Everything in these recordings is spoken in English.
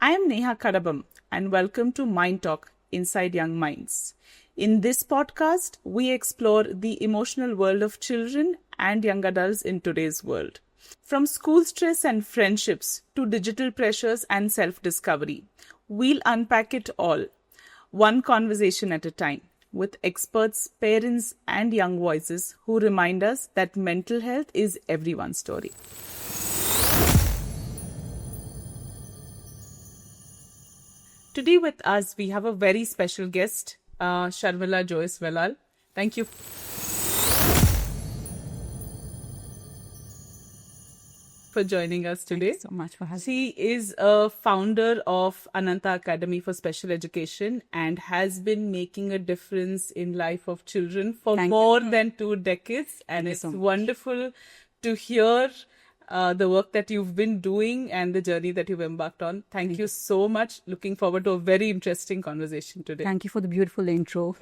I am Neha Kadabam and welcome to Mind Talk Inside Young Minds. In this podcast, we explore the emotional world of children and young adults in today's world. From school stress and friendships to digital pressures and self-discovery, we'll unpack it all, one conversation at a time, with experts, parents, and young voices who remind us that mental health is everyone's story. Today with us, we have a very special guest, Sharmila Joyce Velal. Thank you for joining us today. Thank you so much for having me. She is a founder of Ananta Academy for Special Education and has been making a difference in life of children for more than 2 decades. And it's wonderful to hear the work that you've been doing and the journey that you've embarked on. Thank you so much. Looking forward to a very interesting conversation today. Thank you for the beautiful intro.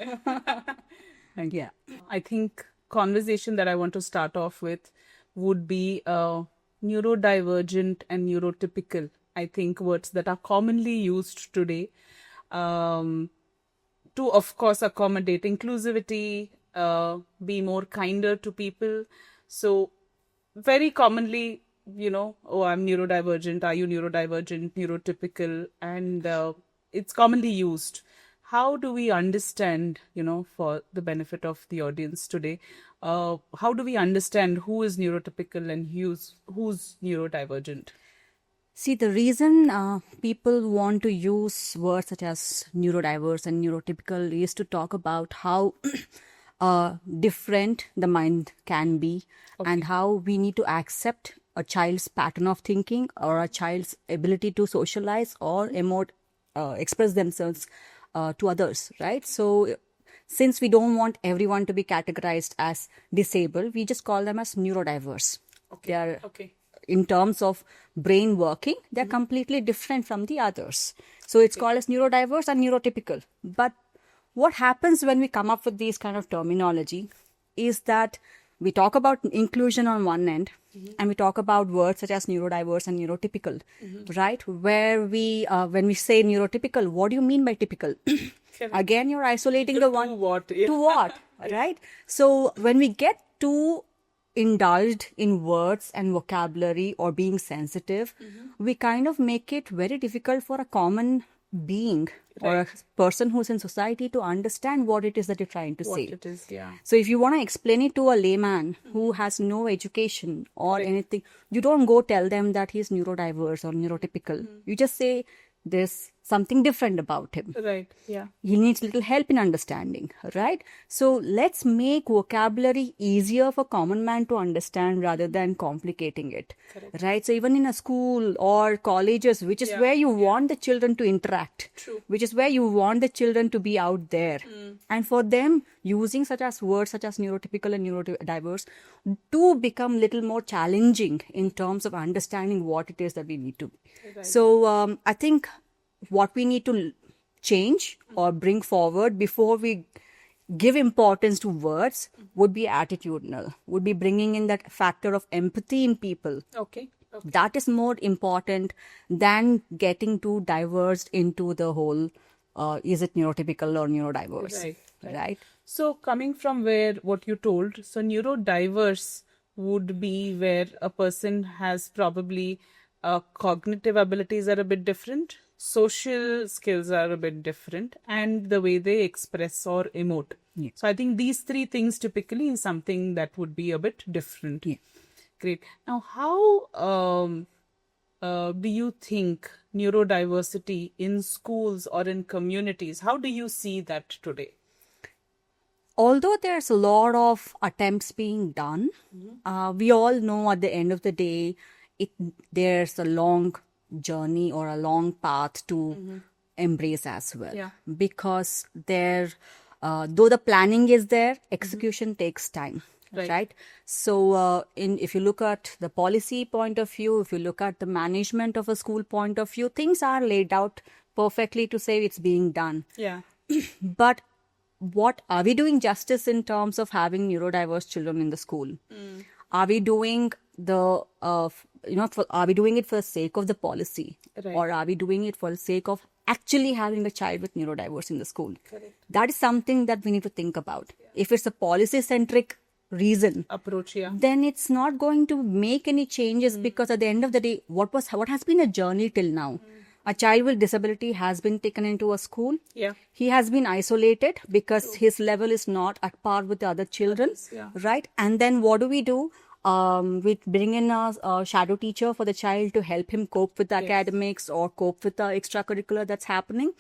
Thank you. I think conversation that I want to start off with would be neurodivergent and neurotypical. I think words that are commonly used today to, of course, accommodate inclusivity, be more kinder to people. So very commonly, oh, I'm neurodivergent. Are you neurodivergent, neurotypical? And it's commonly used. How do we understand, for the benefit of the audience today, how do we understand who is neurotypical and who's neurodivergent? See, the reason people want to use words such as neurodiverse and neurotypical is to talk about how different the mind can be and how we need to accept a child's pattern of thinking or a child's ability to socialize or express themselves to others, right? So since we don't want everyone to be categorized as disabled, we just call them as neurodiverse. They are, in terms of brain working, they're completely different from the others. So it's called as neurodiverse and neurotypical. But what happens when we come up with these kind of terminology is that we talk about inclusion on one end and we talk about words such as neurodiverse and neurotypical, right? Where when we say neurotypical, what do you mean by typical? Again, you're isolating the one. To what? To what, right? So when we get too indulged in words and vocabulary or being sensitive, we kind of make it very difficult for a common being or a person who's in society to understand what it is that you're trying to say. It is, yeah. So if you want to explain it to a layman who has no education or anything, you don't go tell them that he's neurodiverse or neurotypical. You just say there's something different about him. Right, yeah. He needs little help in understanding, right? So let's make vocabulary easier for common man to understand rather than complicating it, right? So even in a school or colleges, which is where you want the children to interact, which is where you want the children to be out there. And for them, using words such as neurotypical and neurodiverse do become little more challenging in terms of understanding what it is that we need to be. So I think what we need to change or bring forward before we give importance to words would be attitudinal, would be bringing in that factor of empathy in people. Okay. That is more important than getting too diverged into the whole, is it neurotypical or neurodiverse? Right. So coming from what you told, so neurodiverse would be where a person has probably cognitive abilities are a bit different, social skills are a bit different, and the way they express or emote. Yeah. So I think these 3 things typically is something that would be a bit different. Yeah. Great. Now, how do you think neurodiversity in schools or in communities, how do you see that today? Although there's a lot of attempts being done, we all know at the end of the day, there's a long journey or a long path to embrace as well. Yeah. Because though the planning is there, execution takes time. Right. So if you look at the policy point of view, if you look at the management of a school point of view, things are laid out perfectly to say it's being done. Yeah. But what are we doing justice in terms of having neurodiverse children in the school? Are we doing the are we doing it for the sake of the policy, Right. or are we doing it for the sake of actually having a child with neurodiverse in the school? Correct. That is something that we need to think about. If it's a policy-centric reason, Approach, yeah. then it's not going to make any changes, because at the end of the day, what has been a journey till now? A child with disability has been taken into a school. Yeah. He has been isolated because his level is not at par with the other children, yeah. right? And then what do? We bring in a shadow teacher for the child to help him cope with the academics or cope with the extracurricular that's happening.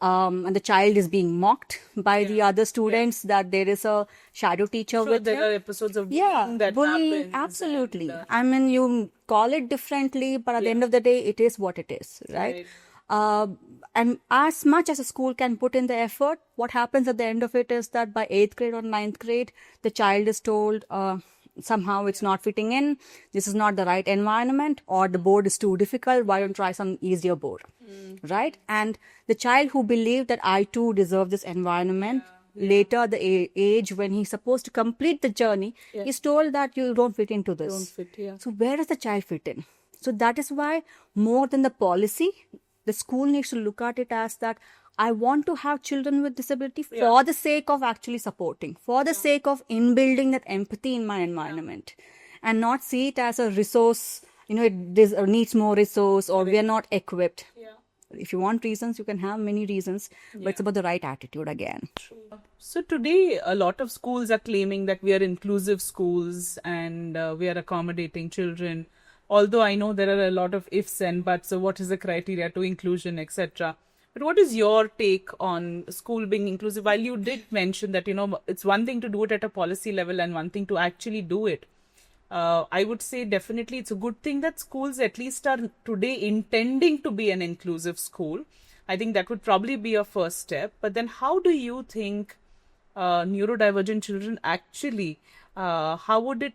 And the child is being mocked by the other students that there is a shadow teacher So with there him. are episodes of bullying that Bullying, happens. absolutely. I mean, you call it differently, but at the end of the day, it is what it is, right? And as much as a school can put in the effort, what happens at the end of it is that by 8th grade or 9th grade, the child is told somehow it's not fitting in, this is not the right environment, or the board is too difficult, why don't try some easier board, right? And the child who believed that I too deserve this environment, later at the age when he's supposed to complete the journey, is told that you don't fit into this. Don't fit, yeah. So where does the child fit in? So that is why, more than the policy, the school needs to look at it as that I want to have children with disability for the sake of actually supporting, for the sake of inbuilding that empathy in my environment, and not see it as a resource, it needs more resource, or we are not equipped. Yeah. If you want reasons, you can have many reasons, but it's about the right attitude again. So today, a lot of schools are claiming that we are inclusive schools and we are accommodating children. Although I know there are a lot of ifs and buts. So what is the criteria to inclusion, etc. But what is your take on school being inclusive? While you did mention that, it's one thing to do it at a policy level and one thing to actually do it. I would say definitely it's a good thing that schools at least are today intending to be an inclusive school. I think that would probably be a first step. But then how do you think neurodivergent children actually, how would it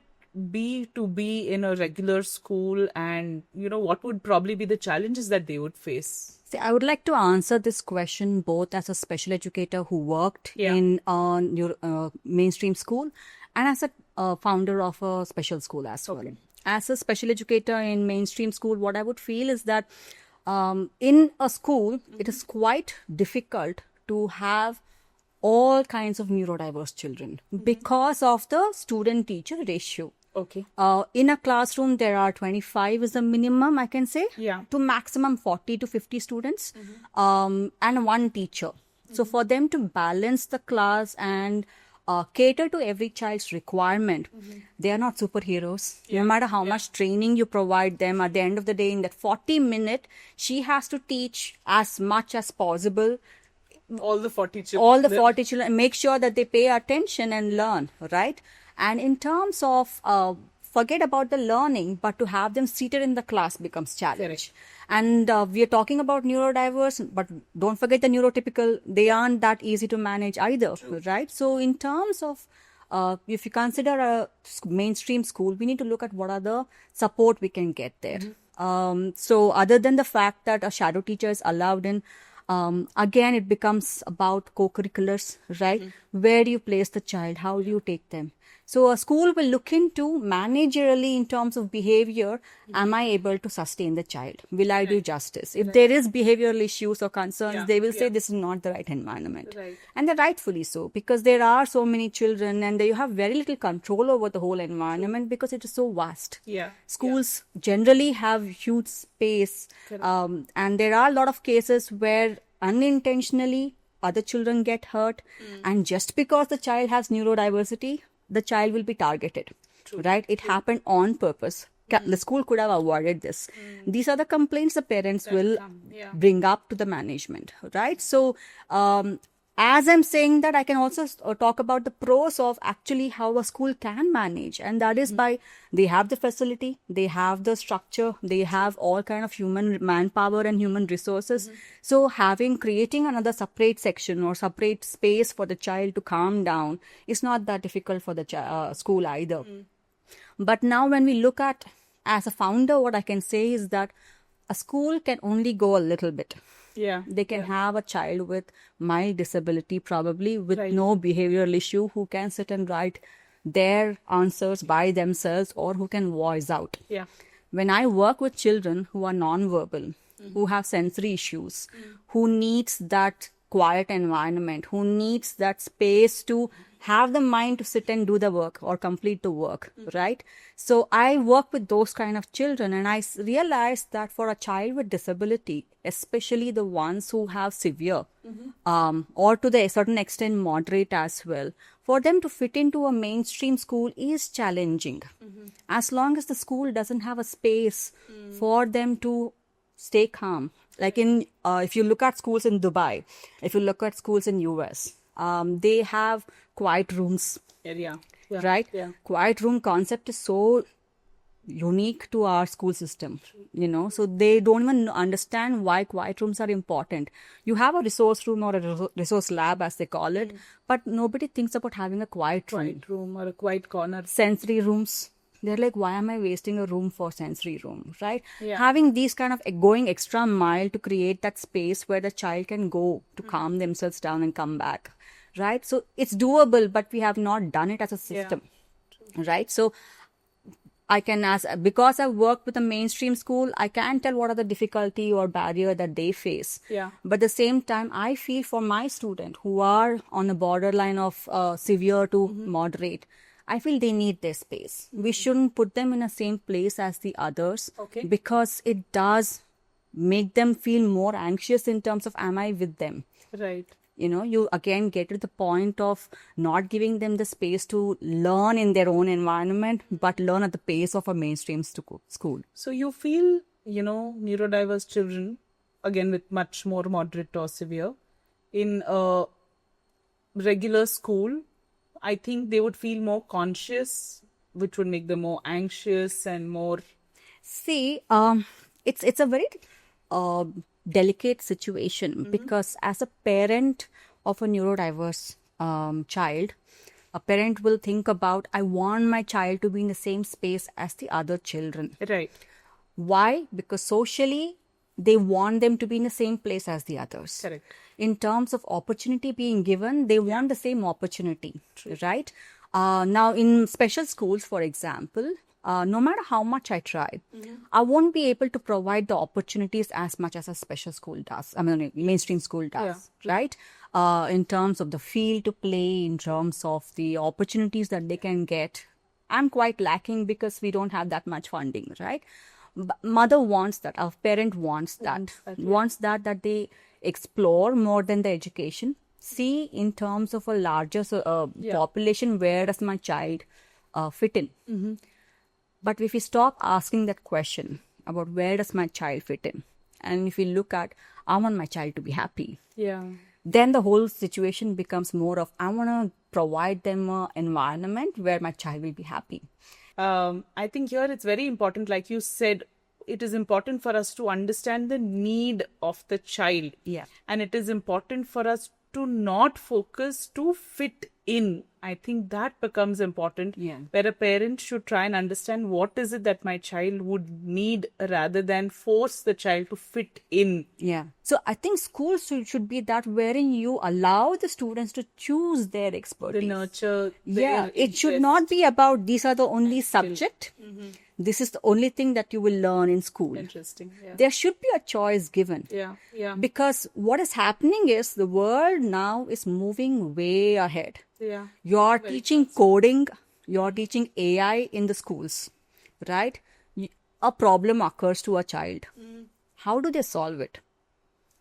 be to be in a regular school, and, what would probably be the challenges that they would face? See, I would like to answer this question both as a special educator who worked in a mainstream school, and as a founder of a special school as well. As a special educator in mainstream school, what I would feel is that in a school, it is quite difficult to have all kinds of neurodiverse children because of the student-teacher ratio. Okay. In a classroom, there are 25 is the minimum, I can say, Yeah. to maximum 40 to 50 students, and one teacher. So for them to balance the class and cater to every child's requirement, they are not superheroes. No matter how much training you provide them, at the end of the day, in that 40-minute, she has to teach as much as possible. All the 40 children. All the 40 children, make sure that they pay attention and learn, right? And in terms of forget about the learning, but to have them seated in the class becomes challenge. Correct. And we are talking about neurodiverse, but don't forget the neurotypical. They aren't that easy to manage either, right? So in terms of if you consider a mainstream school, we need to look at what are the support we can get there. So other than the fact that a shadow teacher is allowed in, again, it becomes about co-curriculars, right? Where do you place the child? How do you take them? So a school will look into managerially in terms of behavior. Am I able to sustain the child? Will I do justice? If there is behavioral issues or concerns, they will say this is not the right environment. Right. And they're rightfully so, because there are so many children and you have very little control over the whole environment because it is so vast. Yeah. Schools generally have huge space, and there are a lot of cases where unintentionally other children get hurt, and just because the child has neurodiversity, the child will be targeted, right? It happened on purpose. The school could have avoided this. These are the complaints the parents will bring up to the management, right? So as I'm saying that, I can also talk about the pros of actually how a school can manage, and that is by they have the facility, they have the structure, they have all kind of human manpower and human resources. So creating another separate section or separate space for the child to calm down is not that difficult for the school either. But now when we look at, as a founder, what I can say is that a school can only go a little bit. Yeah. They can have a child with mild disability, probably with no behavioral issue, who can sit and write their answers by themselves or who can voice out. Yeah. When I work with children who are non-verbal, who have sensory issues, who needs that quiet environment, who needs that space to have the mind to sit and do the work or complete the work, right? So I work with those kind of children, and I realized that for a child with disability, especially the ones who have severe or to the certain extent moderate as well, for them to fit into a mainstream school is challenging. As long as the school doesn't have a space for them to stay calm. Like if you look at schools in Dubai, if you look at schools in US, they have quiet rooms, Yeah. right? Yeah. Quiet room concept is so unique to our school system, so they don't even understand why quiet rooms are important. You have a resource room or a resource lab, as they call it, but nobody thinks about having a quiet room. Quiet room or a quiet corner. Sensory rooms, they're like, why am I wasting a room for sensory room, right? Yeah. Having these kind of going extra mile to create that space where the child can go to calm themselves down and come back, right? So it's doable, but we have not done it as a system, right? So I can because I work with a mainstream school, I can tell what are the difficulty or barrier that they face. Yeah. But at the same time, I feel for my student who are on the borderline of severe to moderate, I feel they need their space. We shouldn't put them in the same place as the others, Okay. because it does make them feel more anxious in terms of, am I with them? Right. You again get to the point of not giving them the space to learn in their own environment, but learn at the pace of a mainstream school. So you feel, neurodiverse children, again with much more moderate or severe, in a regular school, I think they would feel more conscious, which would make them more anxious and more. See, it's a very delicate situation, because as a parent of a neurodiverse child, a parent will think about, I want my child to be in the same space as the other children. Right. Why? Because socially, they want them to be in the same place as the others. Correct. In terms of opportunity being given, they want the same opportunity, right? Now, in special schools, for example, no matter how much I try, I won't be able to provide the opportunities as much as a special school does. I mean, mainstream school does, right? In terms of the field to play, in terms of the opportunities that they can get, I'm quite lacking because we don't have that much funding, right? Mother wants that, our parent wants that they explore more than the education. See, in terms of a larger population, where does my child fit in? But if we stop asking that question about where does my child fit in, and if we look at, I want my child to be happy, then the whole situation becomes more of, I want to provide them an environment where my child will be happy. I think here it's very important, like you said, it is important for us to understand the need of the child. Yeah. And it is important for us to not focus to fit in. I think that becomes important. Yeah. Where a parent should try and understand what is it that my child would need, rather than force the child to fit in. Yeah. So I think schools should be that wherein you allow the students to choose their expertise. The nurture. It should not be about these are the only subject. This is the only thing that you will learn in school. Interesting. Yeah. There should be a choice given. Yeah. Because what is happening is the world now is moving way ahead. Yeah. You're teaching coding, you're teaching AI in the schools, right? A problem occurs to a child. How do they solve it?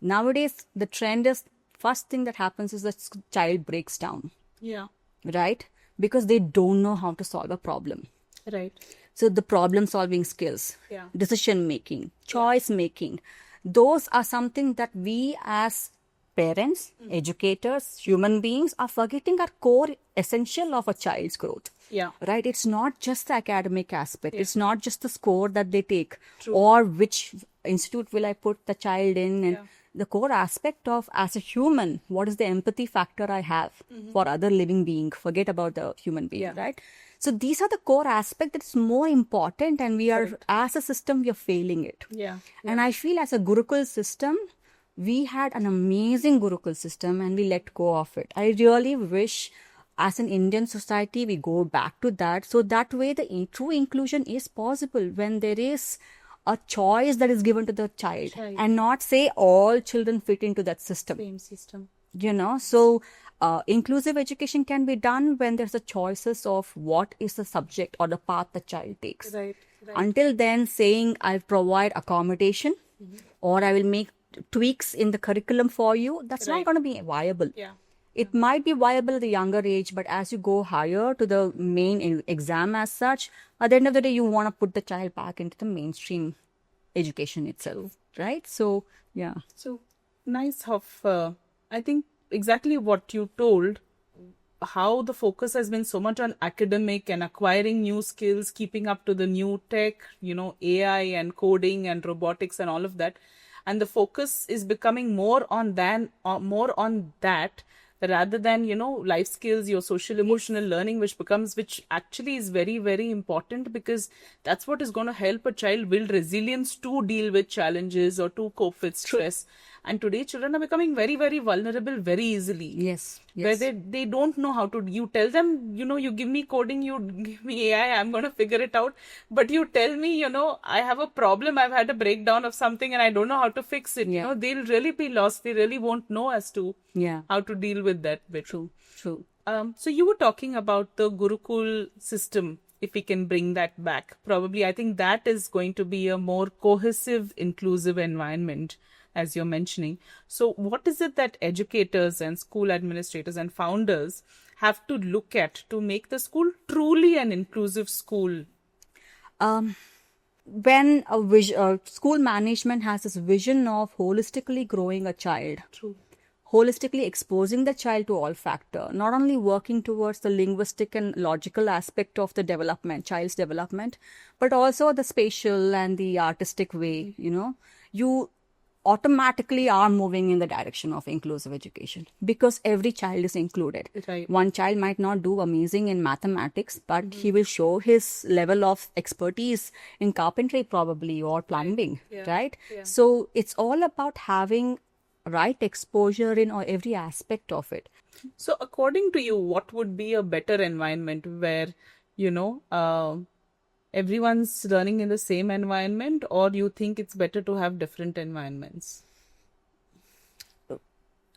Nowadays, the trend is, first thing that happens is the child breaks down. Yeah. Right? Because they don't know how to solve a problem. Right. So the problem solving skills, decision making, choice making, those are something that we as parents, educators, human beings are forgetting are core essential of a child's growth. Yeah. Right? It's not just the academic aspect. It's not just the score that they take or which institute will I put the child in, and the core aspect of, as a human, what is the empathy factor I have for other living being? Forget about the human being, right? So these are the core aspects that's more important, and we are, as a system, we are failing it. Yeah. And I feel as a Gurukul system, we had an amazing Gurukul system and we let go of it. I really wish as an Indian society, we go back to that. So that way, the true inclusion is possible when there is a choice that is given to the child, and not say all children fit into that system. Same system. So inclusive education can be done when there's a choices of what is the subject or the path the child takes. Right. Until then, saying I'll provide accommodation or I will make tweaks in the curriculum for you, that's not going to be viable. Yeah. It might be viable at the younger age, but as you go higher to the main exam as such, at the end of the day, you want to put the child back into the mainstream education itself, right? So, yeah. So nice of, I think exactly what you told, how the focus has been so much on academic and acquiring new skills, keeping up to the new tech, AI and coding and robotics and all of that. And the focus is becoming more on that rather than, life skills, your social emotional learning, which actually is very, very important, because that's what is going to help a child build resilience to deal with challenges or to cope with stress. And today children are becoming very, very vulnerable very easily. Yes. Where they don't know how to, you tell them, you give me coding, you give me AI, I'm going to figure it out. But you tell me, I have a problem, I've had a breakdown of something and I don't know how to fix it. Yeah. They'll really be lost. They really won't know as to how to deal with that bit. True. So you were talking about the Gurukul system, if we can bring that back. Probably, I think that is going to be a more cohesive, inclusive environment, as you're mentioning. So what is it that educators and school administrators and founders have to look at to make the school truly an inclusive school? When school management has this vision of holistically growing a child, True. holistically exposing the child to all factor, not only working towards the linguistic and logical aspect of the child's development, but also the spatial and the artistic way, you automatically are moving in the direction of inclusive education, because every child is included. Right. One child might not do amazing in mathematics, but he will show his level of expertise in carpentry probably, or plumbing, right? Yeah. So it's all about having right exposure in every aspect of it. So according to you, what would be a better environment where, everyone's learning in the same environment, or you think it's better to have different environments?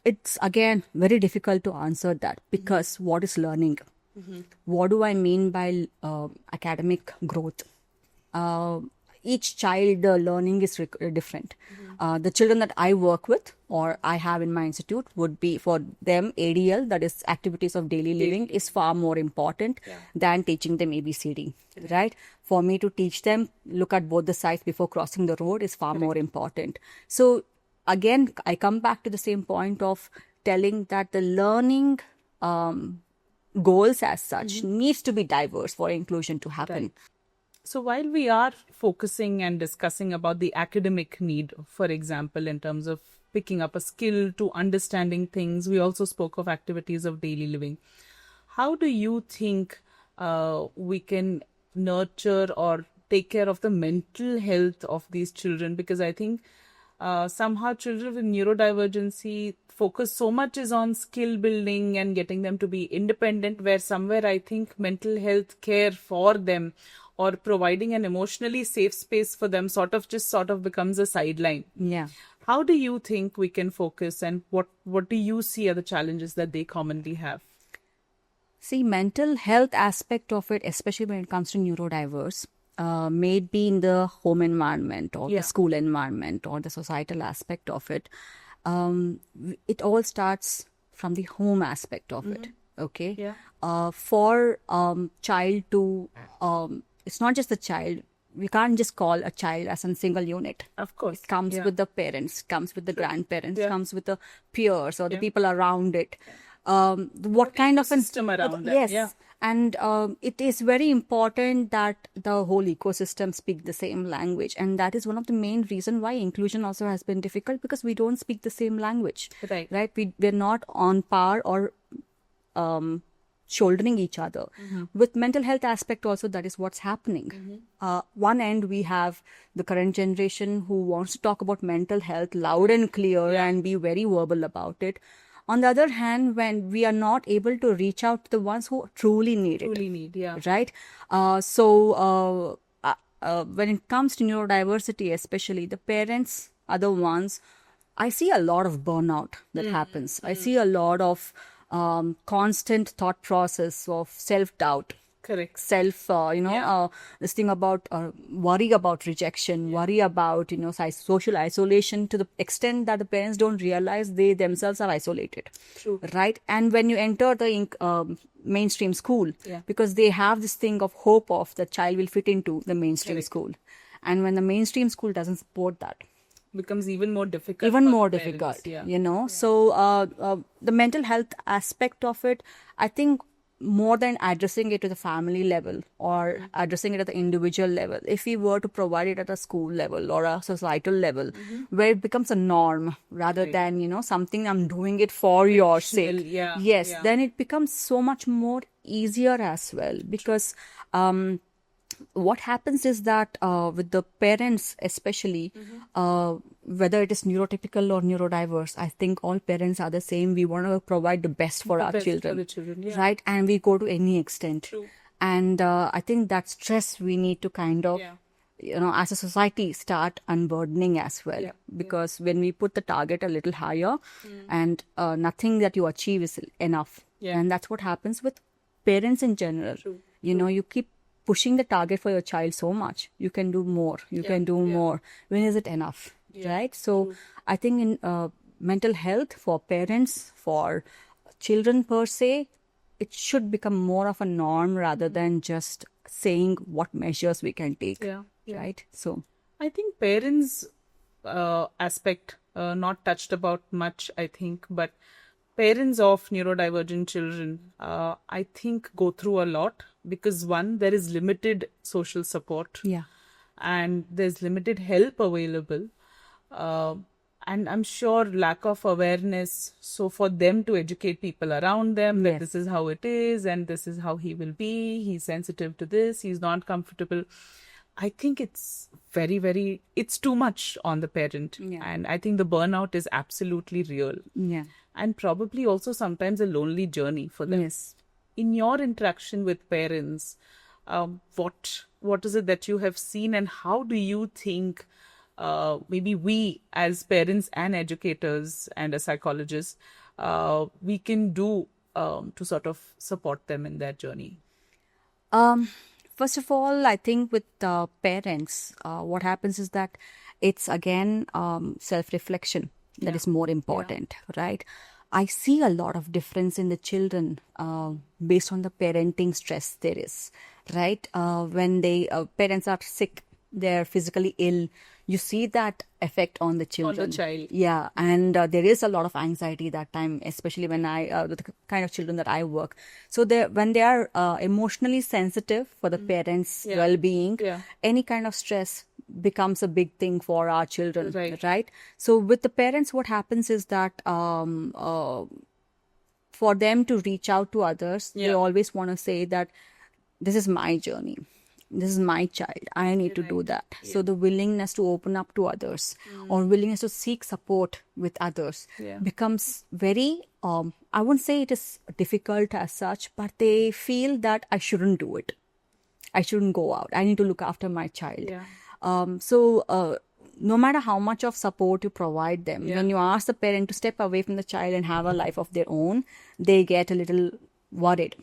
It's again very difficult to answer that, because what is learning? What do I mean by academic growth? Each child learning is different. The children that I work with or I have in my institute would be, for them, ADL, that is activities of daily living, is far more important than teaching them ABCD, right? For me to teach them, look at both the sides before crossing the road, is far more important. So again, I come back to the same point of telling that the learning goals as such needs to be diverse for inclusion to happen. Right. So while we are focusing and discussing about the academic need, for example, in terms of picking up a skill to understanding things, we also spoke of activities of daily living. How do you think we can nurture or take care of the mental health of these children? Because I think somehow children with neurodivergency focus so much is on skill building and getting them to be independent, where somewhere I think mental health care for them or providing an emotionally safe space for them sort of becomes a sideline. Yeah. How do you think we can focus, and what do you see are the challenges that they commonly have? See, mental health aspect of it, especially when it comes to neurodiverse, may be in the home environment or the school environment or the societal aspect of it. It all starts from the home aspect of it. Okay. Yeah. For child to, it's not just the child. We can't just call a child as a single unit. Of course. It comes with the parents, comes with the grandparents, Yeah. comes with the peers or the people around it. What kind of system around it. Yes. Yeah. And it is very important that the whole ecosystem speak the same language. And that is one of the main reasons why inclusion also has been difficult, because we don't speak the same language. Right. Right? We're not on par or shouldering each other. With mental health aspect also, that is what's happening. One end, we have the current generation who wants to talk about mental health loud and clear and be very verbal about it. On the other hand, when we are not able to reach out to the ones who truly need it, Truly need, yeah. right? When it comes to neurodiversity, especially the parents are the ones. I see a lot of burnout that happens. I see a lot of constant thought process of self-doubt, Correct. this thing about worry about rejection, worry about, social isolation, to the extent that the parents don't realize they themselves are isolated. True. Right? And when you enter the mainstream school, Yeah. because they have this thing of hope of the child will fit into the mainstream Correct. school. And when the mainstream school doesn't support that, Becomes even more difficult. even for more the parents, difficult, yeah. So the mental health aspect of it, I think, more than addressing it to the family level or addressing it at the individual level, if we were to provide it at a school level or a societal level, where it becomes a norm rather than, something I'm doing it for your sake. yeah, Yes, yeah. then it becomes so much more easier as well, because what happens is that with the parents especially, whether it is neurotypical or neurodiverse, I think all parents are the same. We want to provide the best for our best for children, the children, yeah. right? And we go to any extent. True. And I think that stress we need to kind of, Yeah. as a society, start unburdening as well. Yeah. Because when we put the target a little higher and nothing that you achieve is enough. Yeah. And that's what happens with parents in general. True. You keep pushing the target for your child so much. You can do more. You can do more. When is it enough? Right? So I think in mental health for parents, for children per se, it should become more of a norm rather than just saying what measures we can take. Yeah. Right? So I think parents aspect not touched about much, I think, but parents of neurodivergent children, I think, go through a lot because one, there is limited social support. yeah. And there's limited help available. And I'm sure lack of awareness. So for them to educate people around them that Yes. this is how it is and this is how he will be, he's sensitive to this, he's not comfortable. I think it's it's too much on the parent. Yeah. And I think the burnout is absolutely real. Yeah. And probably also sometimes a lonely journey for them. Yes. In your interaction with parents, what is it that you have seen, and how do you think maybe we as parents and educators and as psychologists we can do to sort of support them in their journey? First of all, I think with parents, what happens is that it's again self-reflection that is more important, right? I see a lot of difference in the children based on the parenting stress there is, right? When they parents are sick, they're physically ill, you see that effect on the children. child. Yeah, and there is a lot of anxiety that time, especially when the kind of children that I work. So when they are emotionally sensitive for the parents' well-being, any kind of stress becomes a big thing for our children, right? So with the parents, what happens is that for them to reach out to others, they always want to say that this is my journey. This is my child. I need to do that. So the willingness to open up to others or willingness to seek support with others becomes very, I wouldn't say it is difficult as such, but they feel that I shouldn't do it. I shouldn't go out. I need to look after my child. So no matter how much of support you provide them, when you ask the parent to step away from the child and have a life of their own, they get a little worried,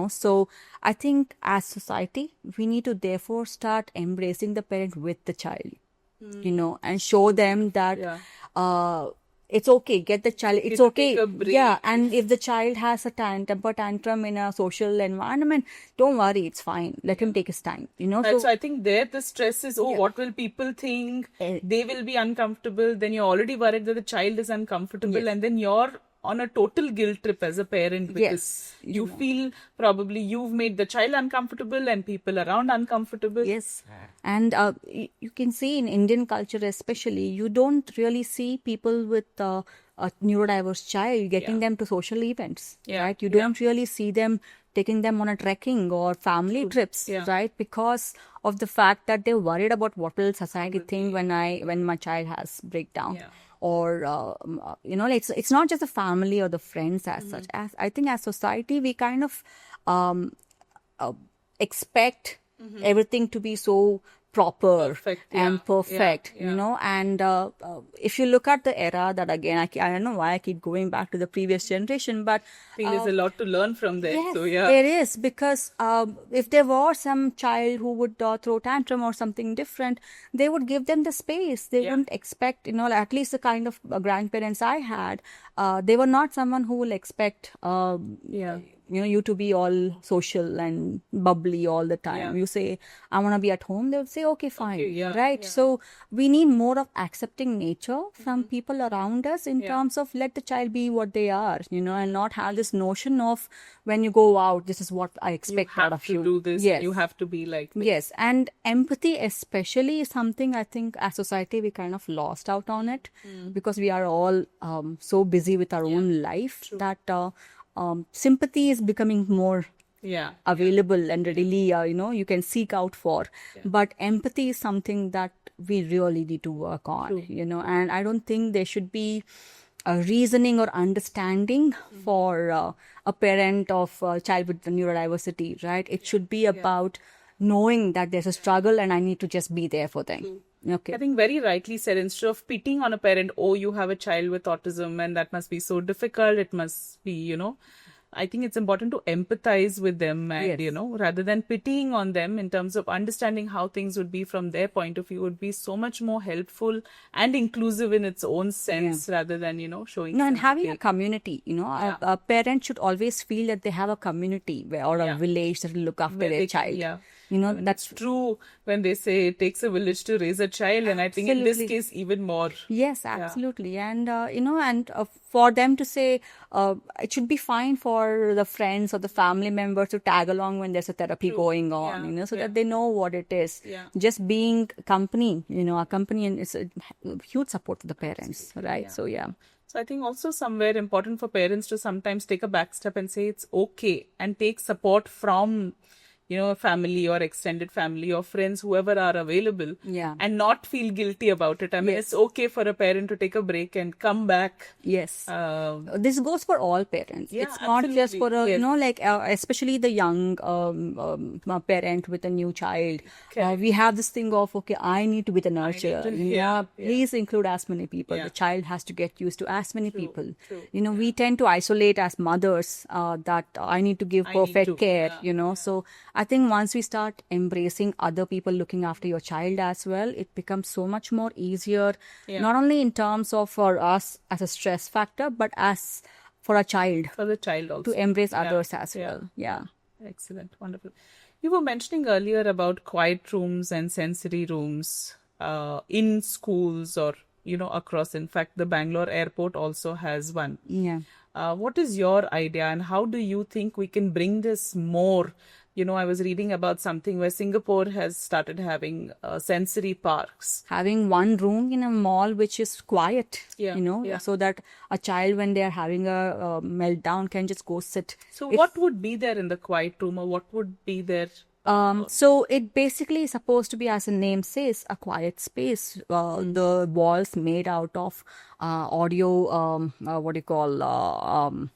so I think as society we need to therefore start embracing the parent with the child, and show them that it's okay, get the child, it's okay, and if the child has a temper tantrum in a social environment, don't worry, it's fine, let him take his time, So I think there the stress is, what will people think, they will be uncomfortable, then you're already worried that the child is uncomfortable, and then you're on a total guilt trip as a parent because you feel probably you've made the child uncomfortable and people around uncomfortable. Yes. And you can see in Indian culture especially, you don't really see people with a neurodiverse child getting them to social events, right? You don't really see them taking them on a trekking or family trips, right? Because of the fact that they're worried about what will society think when my child has breakdown. or it's not just the family or the friends as such. As I think as society, we kind of expect everything to be so proper Perfect, and yeah, perfect, yeah. and if you look at the era that, again, I don't know why I keep going back to the previous generation, but I think there's a lot to learn from there. yes, So yeah. there is, because if there was some child who would throw tantrum or something different, they would give them the space. They Yeah. wouldn't expect, at least the kind of grandparents I had, they were not someone who will expect, Yeah. you to be all social and bubbly all the time. Yeah. You say, I want to be at home, they would say, okay, fine. yeah, Right? yeah. So we need more of accepting nature from people around us in Yeah. terms of let the child be what they are, and not have this notion of when you go out, this is what I You expect out have of to you. do this. Yes. You have to be like this. Yes, and empathy especially is something I think as society we kind of lost out on it, because we are all so busy with our own life that sympathy is becoming more Yeah. available and readily, you can seek out for. But empathy is something that we really need to work on, and I don't think there should be a reasoning or understanding for a parent of a child with neurodiversity, right? It should be about knowing that there's a struggle and I need to just be there for them. Okay. I think very rightly said, instead of pitying on a parent, oh, you have a child with autism and that must be so difficult, it must be, I think it's important to empathize with them and, Yes. rather than pitying on them in terms of understanding how things would be from their point of view would be so much more helpful and inclusive in its own sense rather than, showing No, and having a sympathy. community, a parent should always feel that they have a community or a Yeah. village that will look after Where their they can- child. yeah. That's It's true when they say it takes a village to raise a child, and I think in this Absolutely. case even more. Yes, absolutely. And, for them to say, it should be fine for the friends or the family members to tag along when there's a therapy going on, Yeah, so yeah. that they know what it is. Yeah. Just being company, a company, and it's a huge support for the parents, right? So, yeah. So I think also somewhere important for parents to sometimes take a back step and say it's okay and take support from, a family or extended family or friends, whoever are available, Yeah. and not feel guilty about it. I mean, Yes. it's okay for a parent to take a break and come back. Yes. This This goes for all parents. Yeah, It's not just for absolutely. Yes. especially the young parent with a new child. Correct. We have this thing of, okay, I need to be the nurturer. to- yeah, Please include as many people. Yeah. The child has to get used to as many people. true, We tend to isolate as mothers, that I need to give I need perfect to, care, yeah, So I think once we start embracing other people looking after your child as well, it becomes so much more easier, Yeah. not only in terms of for us as a stress factor, but as for a child For the child also. to embrace Yeah, others as yeah. well. Yeah. Excellent. Wonderful. You were mentioning earlier about quiet rooms and sensory rooms in schools or, across. In fact, the Bangalore airport also has one. Yeah. What is your idea and how do you think we can bring this more? I was reading about something where Singapore has started having sensory parks. Having one room in a mall which is quiet, Yeah, yeah. so that a child, when they are having a meltdown, can just go sit. So what would be there in the quiet room, or what would be there? So it basically is supposed to be, as the name says, a quiet space. The walls made out of audio, what do you call,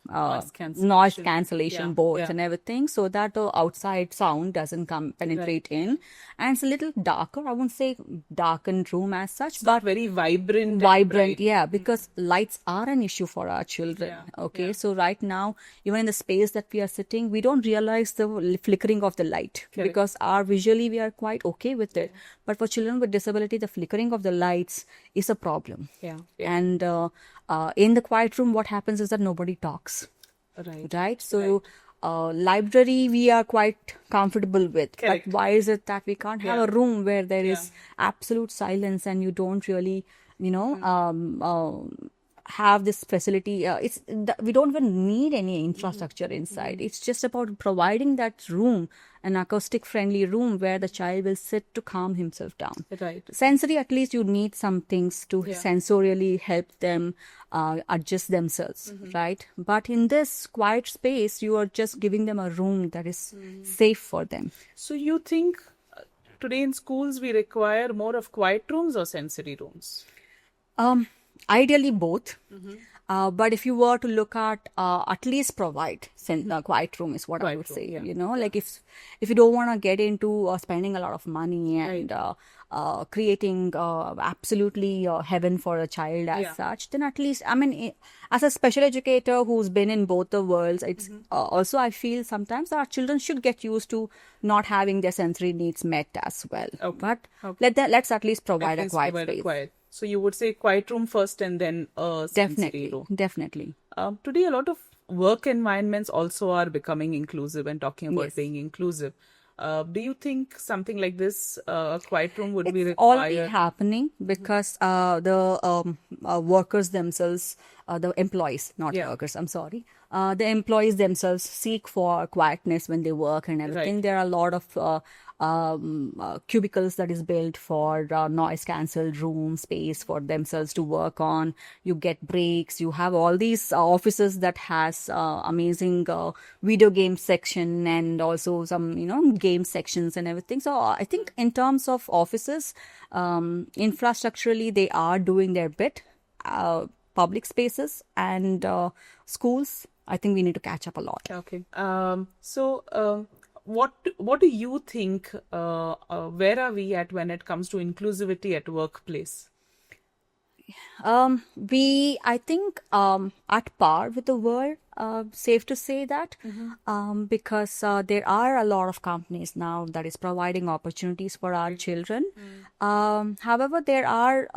noise cancellation Yeah, boards yeah. and everything, so that the outside sound doesn't penetrate in. And it's a little darker. I won't say darkened room as such, Not but very vibrant. and vibrant, bright. yeah, because lights are an issue for our children. Yeah, Okay, so right now, even in the space that we are sitting, we don't realize the flickering of the light, Correct. because our visually we are quite okay with it. But for children with disability, the flickering of the lights is a problem. Yeah. And in the quiet room, what happens is that nobody talks, Right. right? So library we are quite comfortable with. Correct. But why is it that we can't have Yeah. a room where there Yeah. is absolute silence and you don't really, have this facility? We don't even need any infrastructure inside. It's just about providing that room, an acoustic friendly room where the child will sit to calm himself down. Right. Sensory, at least you need some things to Yeah. sensorially help them adjust themselves, right? But in this quiet space, you are just giving them a room that is safe for them. So you think today in schools we require more of quiet rooms or sensory rooms? ideally both. But if you were to look at least provide quiet room is what I Quiet would room, say. yeah. You know, like if you don't want to get into spending a lot of money and creating absolutely heaven for a child as Yeah. such, then at least, I mean, as a special educator who's been in both the worlds, it's also I feel sometimes our children should get used to not having their sensory needs met as well. Okay. But Okay. let's at least provide At a least quiet provide a space. quiet. So you would say quiet room first and then a sensory room. Definitely. Today, a lot of work environments also are becoming inclusive and talking about Yes. being inclusive. Do you think something like this, a quiet room, would be It's already required? happening because the workers themselves, the employees, not Yeah. workers, I'm sorry, the employees themselves seek for quietness when they work and everything. Right. There are a lot of cubicles that is built for noise cancelled room space for themselves to work on. You get breaks. You have all these offices that has amazing video game section and also some game sections and everything. So I think in terms of offices, infrastructurally they are doing their bit. Public spaces and schools, I think we need to catch up a lot. Okay. What do you think? Where are we at when it comes to inclusivity at workplace? I think at par with the world, safe to say that, because there are a lot of companies now that is providing opportunities for our children. However, there are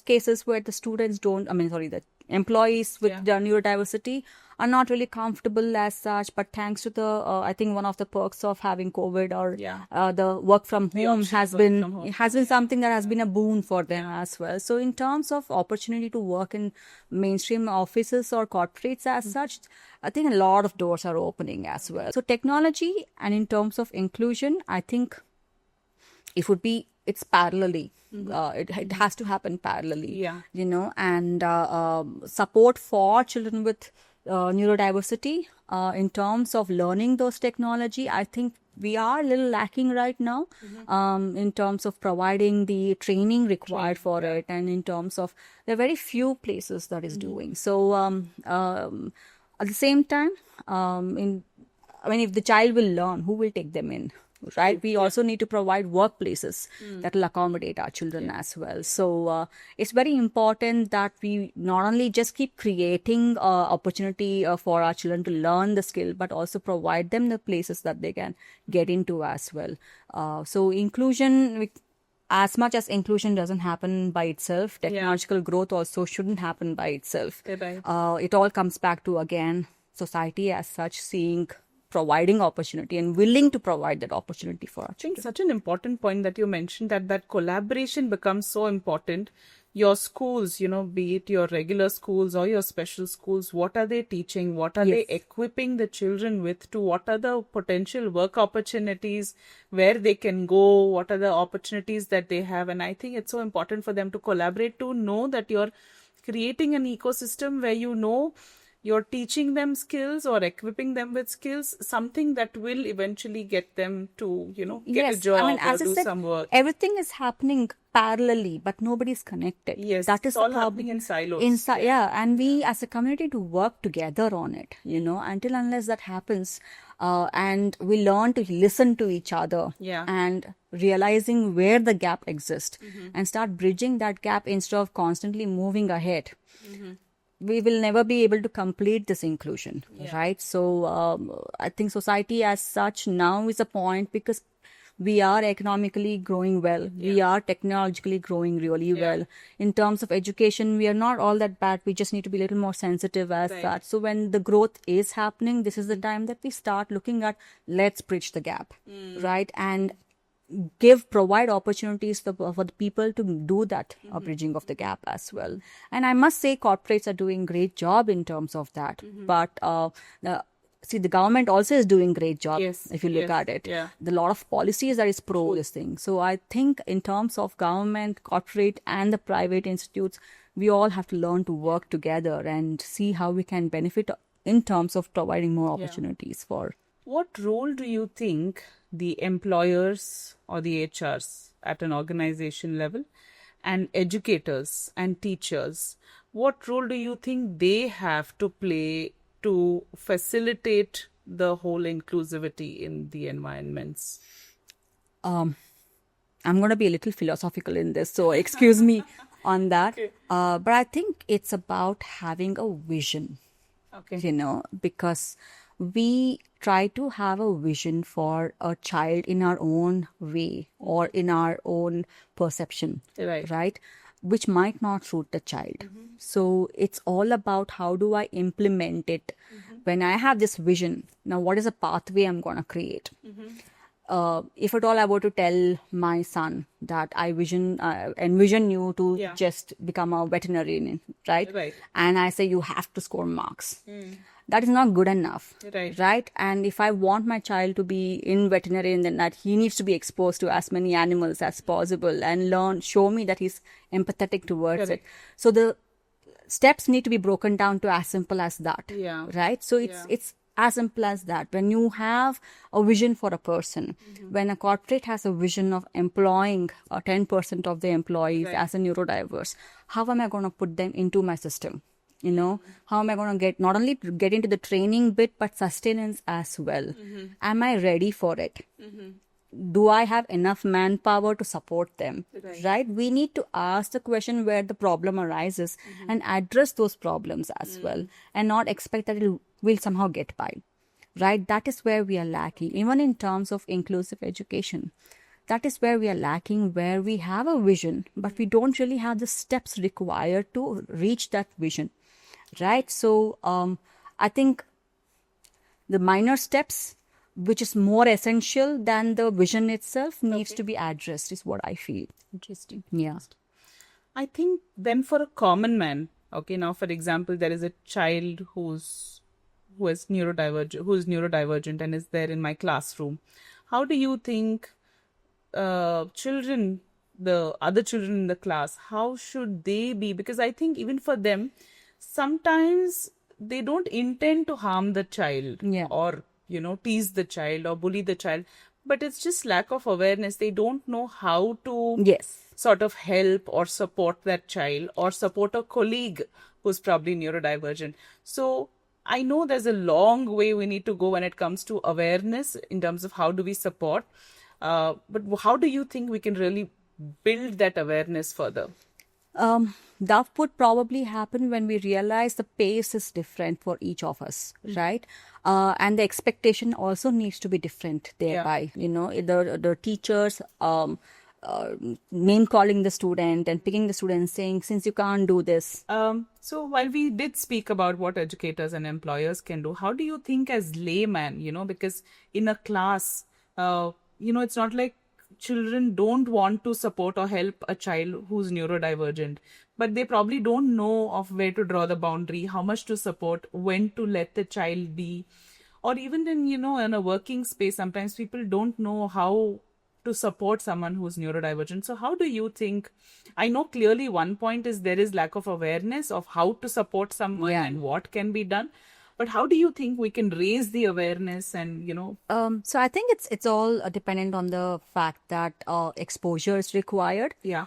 cases where the students don't, I mean, sorry, the employees with Yeah. the neurodiversity are not really comfortable as such. But thanks to the, I think one of the perks of having COVID or Yeah. the work from home option has of work been from home. it has been something that has been a boon for them as well. So in terms of opportunity to work in mainstream offices or corporates as such, I think a lot of doors are opening as well. So technology and in terms of inclusion, I think it's parallelly. It has to happen parallelly. Yeah. And support for children with neurodiversity in terms of learning those technology. I think we are a little lacking right now in terms of providing the training required for it, and in terms of there are very few places that is doing so. At the same time, if the child will learn, who will take them in? Right, we also need to provide workplaces that will accommodate our children as well. So it's very important that we not only just keep creating opportunity for our children to learn the skill, but also provide them the places that they can get into as well. So inclusion, as much as inclusion doesn't happen by itself, technological growth also shouldn't happen by itself. Bye-bye. It all comes back to, again, society as such providing opportunity and willing to provide that opportunity for our I think children. such an important point that you mentioned, that collaboration becomes so important. Your schools, be it your regular schools or your special schools, what are they teaching? What are they equipping the children with? To what are the potential work opportunities, where they can go? What are the opportunities that they have? And I think it's so important for them to collaborate, to know that you're creating an ecosystem where you're teaching them skills or equipping them with skills, something that will eventually get them to, get a job or as I do said, some work. everything is happening parallelly, but nobody's connected. Yes, that is it's all the problem. happening in silos. And we as a community to work together on it, until unless that happens, and we learn to listen to each other and realizing where the gap exists and start bridging that gap instead of constantly moving ahead. We will never be able to complete this inclusion, right? So I think society as such now is a point, because we are economically growing well. We are technologically growing really well. In terms of education, we are not all that bad. We just need to be a little more sensitive as that. So when the growth is happening, this is the time that we start looking at, let's bridge the gap, right? And provide opportunities for the people to do that bridging of the gap as well. And I must say corporates are doing great job in terms of that. But the government also is doing great job if you look at it. The lot of policies that is pro this thing. So I think in terms of government, corporate and the private institutes, we all have to learn to work together and see how we can benefit in terms of providing more opportunities for. What role do you think the employers or the HRs at an organization level and educators and teachers what role do you think they have to play to facilitate the whole inclusivity in the environments? I'm going to be a little philosophical in this, so excuse me on that. But I think it's about having a vision, Okay. because we try to have a vision for a child in our own way or in our own perception, Right. Which might not suit the child. So it's all about how do I implement it when I have this vision. Now, what is a pathway I'm going to create? If at all I were to tell my son that I envision you to Yeah. just become a veterinarian, right? Right. And I say you have to score marks. That is not good enough, Right. And if I want my child to be in veterinarian, then that he needs to be exposed to as many animals as possible and show me that he's empathetic towards Correct. it. So the steps need to be broken down to as simple as that, Yeah. right? So it's as simple as that. When you have a vision for a person, when a corporate has a vision of employing 10% of the employees as a neurodiverse, how am I going to put them into my system? How am I going to get not only to get into the training bit, but sustenance as well? Am I ready for it? Do I have enough manpower to support them? Right? We need to ask the question where the problem arises and address those problems as well, and not expect that it will somehow get by. Right? That is where we are lacking, even in terms of inclusive education. That is where we are lacking, where we have a vision, but we don't really have the steps required to reach that vision. Right? So I think the minor steps, which is more essential than the vision itself, needs to be addressed, is what I feel. Interesting. Yeah. I think then for a common man, okay, now for example, there is a child who is neurodivergent and is there in my classroom. How do you think children, the other children in the class, how should they be? Because I think even for them, sometimes they don't intend to harm the child or tease the child or bully the child, but it's just lack of awareness. They don't know how to Yes. sort of help or support that child or support a colleague who's probably neurodivergent. So I know there's a long way we need to go when it comes to awareness in terms of how do we support. But how do you think we can really build that awareness further? That would probably happen when we realize the pace is different for each of us, right? And the expectation also needs to be different thereby. The teachers name calling the student and picking the student, saying, since you can't do this. So while we did speak about what educators and employers can do, how do you think as layman, because in a class, it's not like children don't want to support or help a child who's neurodivergent, but they probably don't know of where to draw the boundary, how much to support, when to let the child be. Or even in a working space, sometimes people don't know how to support someone who's neurodivergent. So how do you think, I know clearly one point is there is lack of awareness of how to support someone and what can be done. But how do you think we can raise the awareness and, So I think it's all dependent on the fact that exposure is required. Yeah.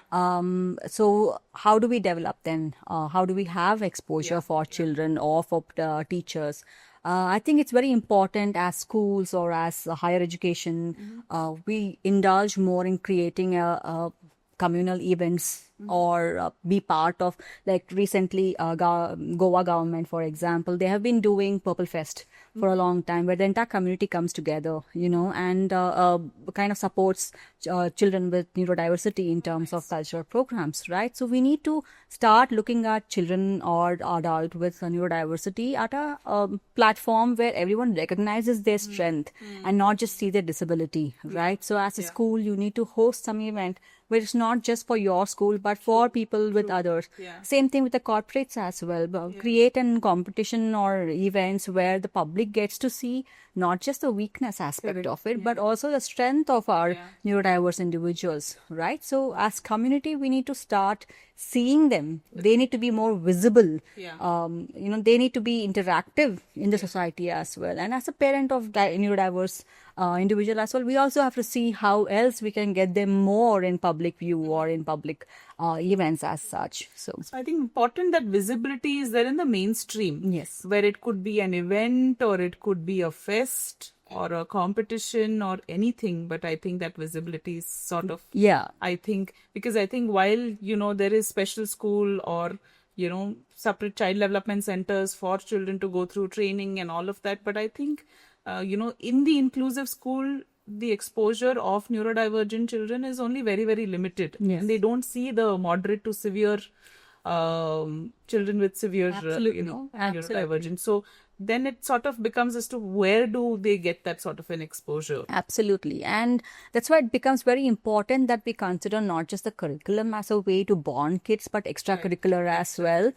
So how do we develop then? How do we have exposure for children or for teachers? I think it's very important as schools or as higher education, we indulge more in creating a communal events or be part of, like recently Goa government, for example, they have been doing Purple Fest for a long time, where the entire community comes together, and kind of supports children with neurodiversity in terms of cultural programs, right? So we need to start looking at children or adult with neurodiversity at a platform where everyone recognizes their strength and not just see their disability, right? So as a school, you need to host some event where it's not just for your school, but for people with others. Same thing with the corporates as well. Create a competition or events where the public gets to see not just the weakness aspect of it, but also the strength of our neurodiverse individuals, right? So as community, we need to start seeing them. They need to be more visible. They need to be interactive in the society as well. And as a parent of neurodiverse individual as well, we also have to see how else we can get them more in public view or in public events as such. So So I think important that visibility is there in the mainstream. Yes. Where it could be an event or it could be a fest or a competition or anything. But I think that visibility is sort of, yeah, I think, because I think while, there is special school or, separate child development centers for children to go through training and all of that. But I think, in the inclusive school, the exposure of neurodivergent children is only very, very limited. Yes. And they don't see the moderate to severe children with severe, Absolutely. Absolutely. neurodivergence. So then it sort of becomes as to where do they get that sort of an exposure? Absolutely. And that's why it becomes very important that we consider not just the curriculum as a way to bond kids, but extracurricular as well,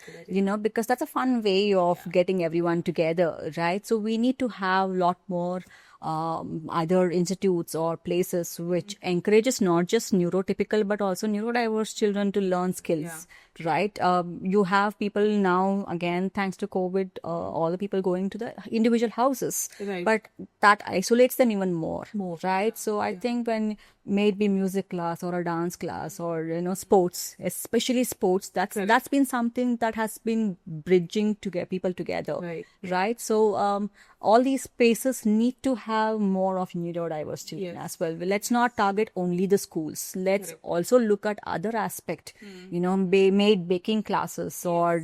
because that's a fun way of getting everyone together, right? So we need to have a lot more either institutes or places which encourages not just neurotypical but also neurodiverse children to learn skills, right? You have people now, again, thanks to COVID, all the people going to the individual houses, Right. but that isolates them even more, right? So I think when may it be music class or a dance class or sports, especially sports, that's been something that has been bridging to get people together, right? So all these spaces need to have more of neurodiverse children as well. Let's not target only the schools. Let's also look at other aspect, made baking classes or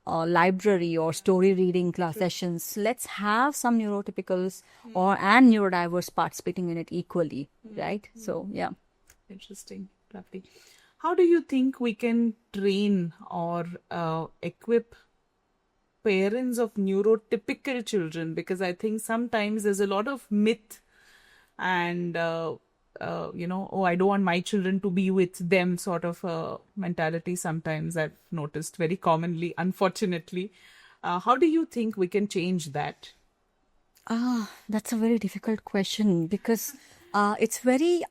library or story reading class sessions. Let's have some neurotypicals and neurodiverse participating in it equally, right? So yeah. Interesting, lovely. How do you think we can train or equip parents of neurotypical children? Because I think sometimes there's a lot of myth and oh, I don't want my children to be with them sort of mentality sometimes I've noticed very commonly, unfortunately. How do you think we can change that? That's a very difficult question because it's very,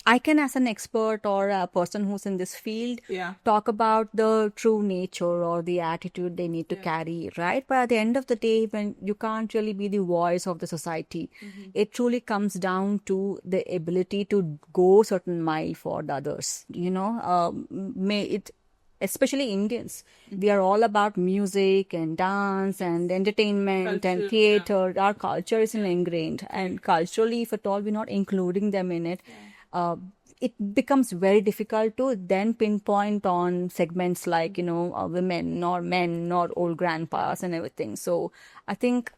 I can, as an expert or a person who's in this field, talk about the true nature or the attitude they need to carry, right? But at the end of the day, when you can't really be the voice of the society, it truly comes down to the ability to go certain mile for the others, especially Indians. We are all about music and dance and entertainment and theater. Our culture is ingrained, and culturally, if at all we're not including them in it, it becomes very difficult to then pinpoint on segments like, women or men or old grandpas and everything. So I think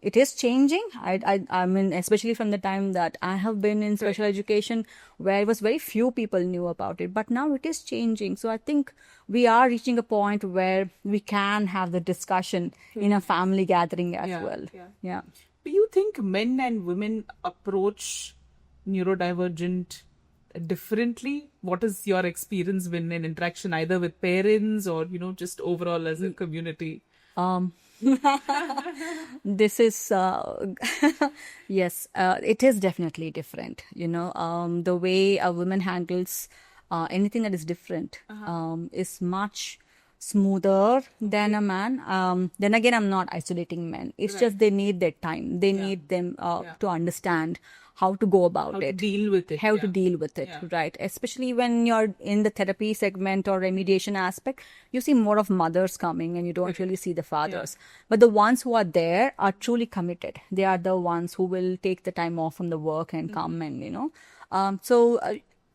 it is changing. I mean, especially from the time that I have been in special education, where it was very few people knew about it, but now it is changing. So I think we are reaching a point where we can have the discussion in a family gathering as well. Yeah. Do you think men and women approach neurodivergent differently? What is your experience been in interaction either with parents or, just overall as a community? This is, yes, it is definitely different. The way a woman handles anything that is different is much smoother than a man. Then again, I'm not isolating men. It's just they need their time. They need them to understand how to go about it. How to deal with it. How to deal with it, right? Especially when you're in the therapy segment or remediation aspect, you see more of mothers coming and you don't really see the fathers. But the ones who are there are truly committed. They are the ones who will take the time off from the work and come and,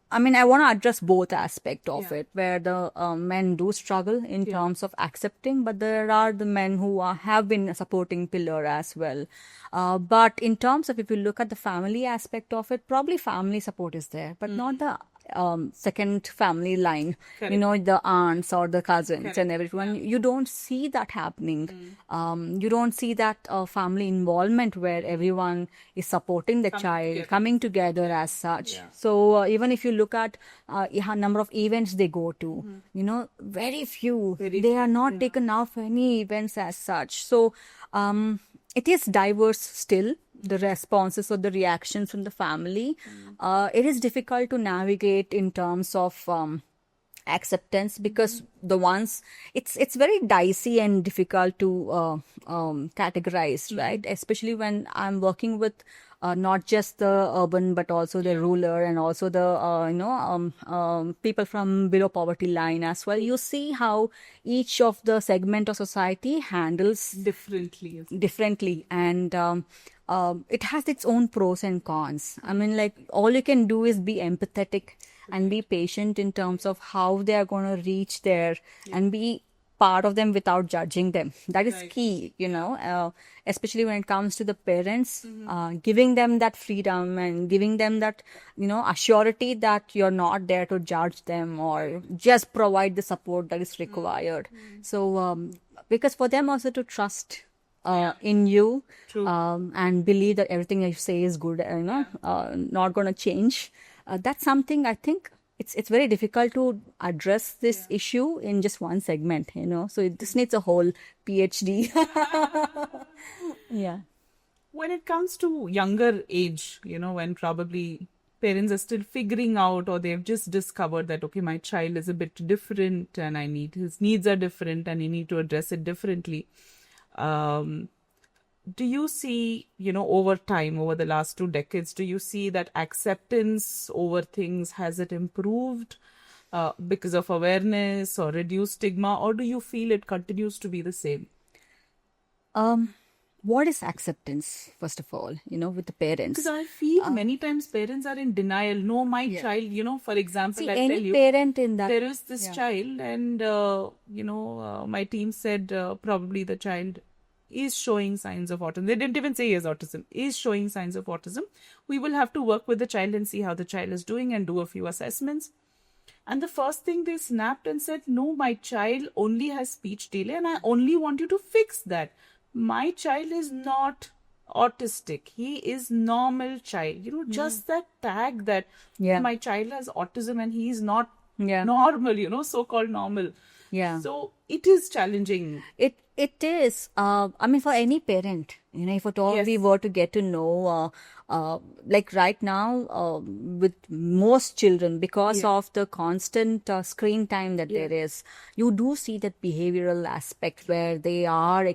I mean, I want to address both aspects of it, where the men do struggle in terms of accepting, but there are the men who have been a supporting pillar as well. But in terms of, if you look at the family aspect of it, probably family support is there, but not the second family line, the aunts or the cousins and everyone. You don't see that happening. You don't see that family involvement where everyone is supporting the child, coming together as such. So even if you look at a number of events they go to, very few. They are not taken out for any events as such. So it is diverse still, the responses or the reactions from the family. It is difficult to navigate in terms of acceptance because the ones, it's very dicey and difficult to categorize, right? Especially when I'm working with not just the urban but also the rural and also the people from below poverty line as well. You see how each of the segment of society handles Differently. differently, and it has its own pros and cons. I mean, like, all you can do is be empathetic and be patient in terms of how they are going to reach there, and be part of them without judging them. That is Right. key, especially when it comes to the parents, giving them that freedom and giving them that, assurity that you're not there to judge them or just provide the support that is required. So, because for them also to trust in you, True. and believe that everything you say is good, not going to change. That's something I think it's very difficult to address this issue in just one segment, So this needs a whole PhD. Yeah. When it comes to younger age, when probably parents are still figuring out, or they've just discovered that, okay, my child is a bit different and his needs are different and I need to address it differently. Do you see, over time, over the last 2 decades, do you see that acceptance over things, has it improved because of awareness or reduced stigma, or do you feel it continues to be the same? What is acceptance, first of all, with the parents? Because I feel many times parents are in denial. No, my child, for example, See, I'll tell any you, parent in that. there is this child, and, my team said probably the child is showing signs of autism. They didn't even say he has autism, is showing signs of autism. We will have to work with the child and see how the child is doing and do a few assessments. And the first thing they snapped and said, no, my child only has speech delay and I only want you to fix that. My child is not autistic. He is normal child. Just that tag that Yeah. my child has autism and he is not Yeah. normal, so-called normal. Yeah. So it is challenging. It is. I mean, for any parent, if at all we Yes. were to get to know, like right now, with most children, because of the constant screen time that there is, you do see that behavioral aspect where they are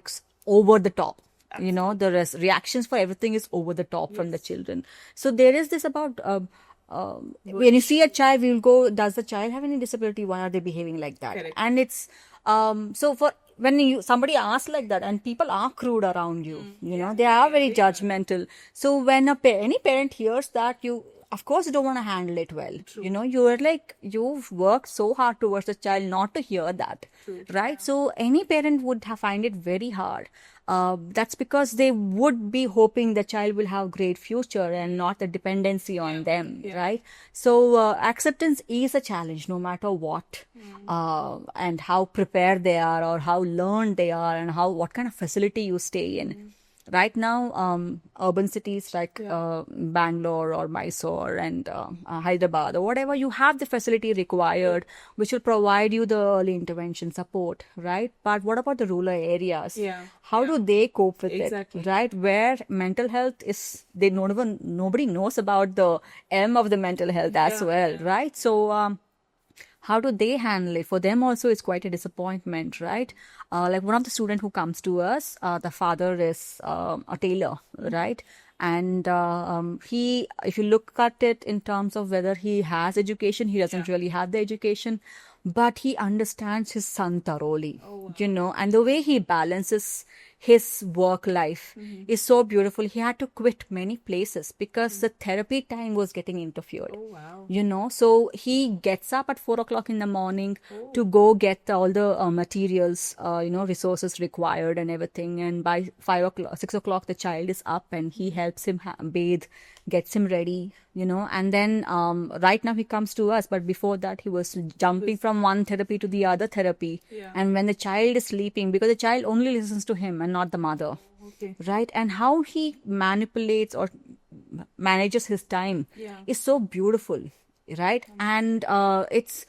over the top. The reactions for everything is over the top from the children. So there is this about. When you see a child, we will go, does the child have any disability? Why are they behaving like that? Correct. And it's so for when somebody asks like that, and people are crude around you, they are very judgmental. So when any parent hears that, you of course you don't want to handle it well. You're like, you've worked so hard towards the child not to hear that, right? So any parent would find it very hard. That's because they would be hoping the child will have great future and not the dependency on them, right? So acceptance is a challenge no matter what, and how prepared they are or how learned they are and what kind of facility you stay in. Right now, urban cities like Bangalore or Mysore and Hyderabad or whatever, you have the facility required, which will provide you the early intervention support, right? But what about the rural areas? Yeah. How do they cope with Exactly. it, right? Where mental health is, nobody knows about the M of the mental health as well, right? So, how do they handle it? For them also, it's quite a disappointment, right? Like one of the students who comes to us, the father is a tailor, right? And he, if you look at it in terms of whether he has education, he doesn't really have the education, but he understands his son thoroughly, and the way he balances his work life is so beautiful. He had to quit many places because the therapy time was getting interfered. Oh, wow. So he gets up at 4 o'clock in the morning to go get all the materials, resources required and everything. And by 5 o'clock, 6 o'clock, the child is up and he helps him bathe, gets him ready, and then right now he comes to us. But before that, he was jumping from one therapy to the other therapy. Yeah. And when the child is sleeping, because the child only listens to him and not the mother. Okay. Right? And how he manipulates or manages his time is so beautiful, right? And it's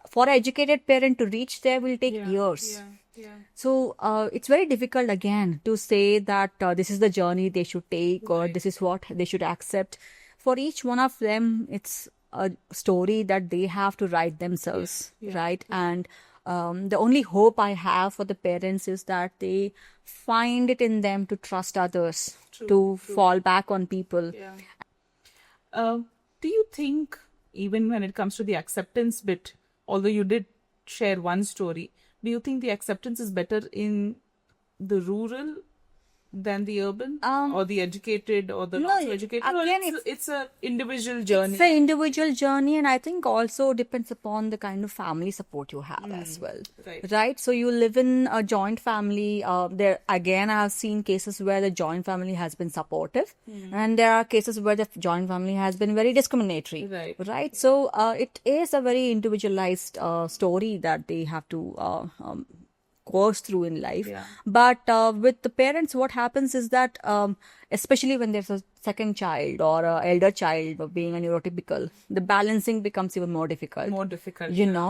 for an educated parent to reach there will take years. Yeah. So it's very difficult again to say that this is the journey they should take or this is what they should accept. For each one of them, it's a story that they have to write themselves, right? And The only hope I have for the parents is that they find it in them to trust others, to fall back on people. Yeah. Do you think, even when it comes to the acceptance bit, although you did share one story, do you think the acceptance is better in the rural than the urban, or the educated or the not so educated? Or again, it's a individual journey. It's an individual journey, and I think also depends upon the kind of family support you have as well. Right. So you live in a joint family. There again, I have seen cases where the joint family has been supportive, and there are cases where the joint family has been very discriminatory. Right. So it is a very individualized story that they have to course through in life. Yeah. But with the parents, what happens is that especially when there's a second child or an elder child being a neurotypical, the balancing becomes even more difficult.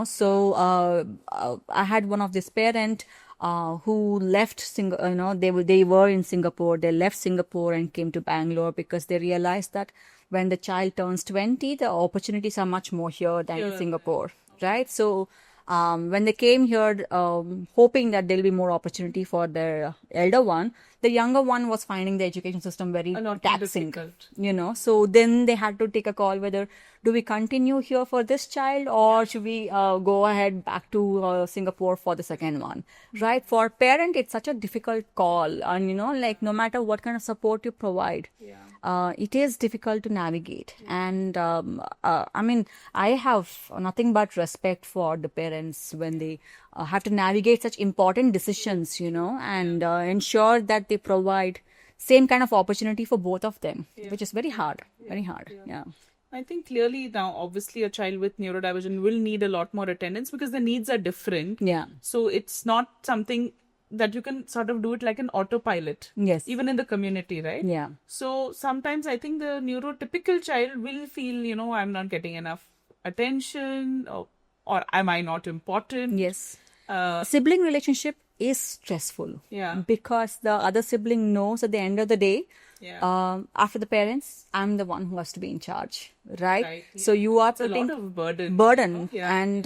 So I had one of this parent who left they were in Singapore. They left Singapore and came to Bangalore because they realized that when the child turns 20, the opportunities are much more here than in Singapore, right? So when they came here, hoping that there'll be more opportunity for their elder one, the younger one was finding the education system very taxing. So then they had to take a call whether do we continue here for this child or should we go ahead back to Singapore for the second one, right? For parent, it's such a difficult call, and no matter what kind of support you provide, it is difficult to navigate. And I mean, I have nothing but respect for the parents when they have to navigate such important decisions, and ensure that they provide same kind of opportunity for both of them, which is very hard. Yeah. I think clearly now, obviously, a child with neurodivergent will need a lot more attendance because the needs are different. Yeah. So it's not something that you can sort of do it like an autopilot. Yes. Even in the community, right? Yeah. So sometimes I think the neurotypical child will feel, I'm not getting enough attention, or am I not important? Yes. Sibling relationship is stressful. Yeah. Because the other sibling knows at the end of the day, after the parents, I'm the one who has to be in charge, right? So you are putting a lot of burden. And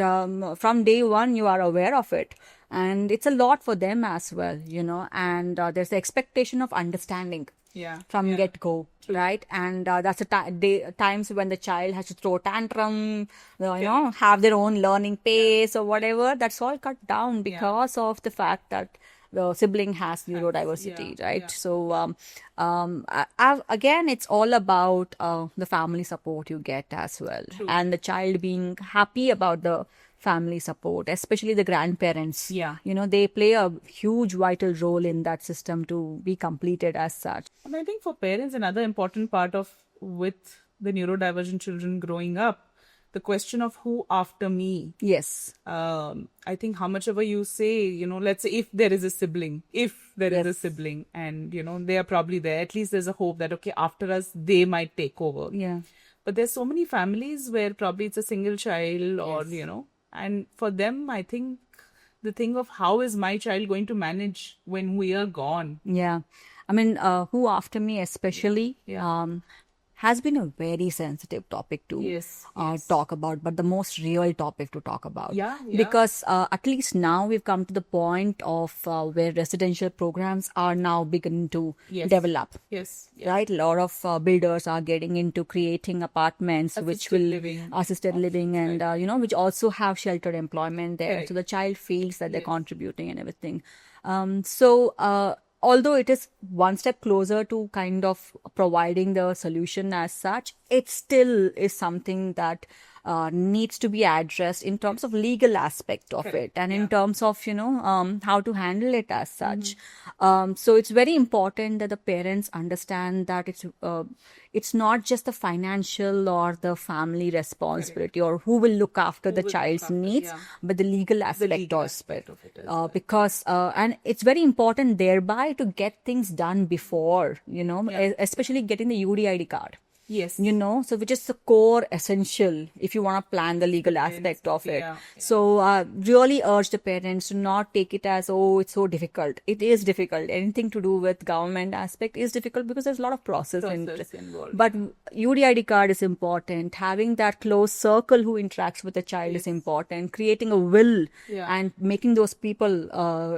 from day one, you are aware of it. And it's a lot for them as well, and there's the expectation of understanding from get-go, right? And that's times when the child has to throw tantrum, have their own learning pace or whatever. That's all cut down because of the fact that the sibling has neurodiversity, right? So again, it's all about the family support you get as well, and the child being happy about the family support, especially the grandparents. They play a huge vital role in that system to be completed as such. And I think for parents, another important part of with the neurodivergent children growing up, the question of who after me. Yes. I think how much ever you say, let's say if there is a sibling, and, they are probably there, at least there's a hope that, okay, after us, they might take over. Yeah. But there's so many families where probably it's a single child or, and for them, I think the thing of how is my child going to manage when we are gone? Yeah. I mean, who after me especially has been a very sensitive topic to talk about, but the most real topic to talk about. Because at least now we've come to the point of where residential programs are now beginning to develop. Right? A lot of builders are getting into creating apartments assisted living and, which also have sheltered employment there. So the child feels that they're contributing and everything. Although it is one step closer to kind of providing the solution as such, it still is something that needs to be addressed in terms of legal aspect of it and in terms of, how to handle it as such. So it's very important that the parents understand that it's not just the financial or the family responsibility or who will look after the child's needs, but the legal aspect of it. Because, and it's very important thereby to get things done before, especially getting the UDID card. Yes. So which is the core essential if you want to plan the legal aspect of it. Yeah. So really urge the parents to not take it as, oh, it's so difficult. It is difficult. Anything to do with government aspect is difficult because there's a lot of process involved. But UDID card is important. Having that close circle who interacts with the child is important. Creating a will and making those people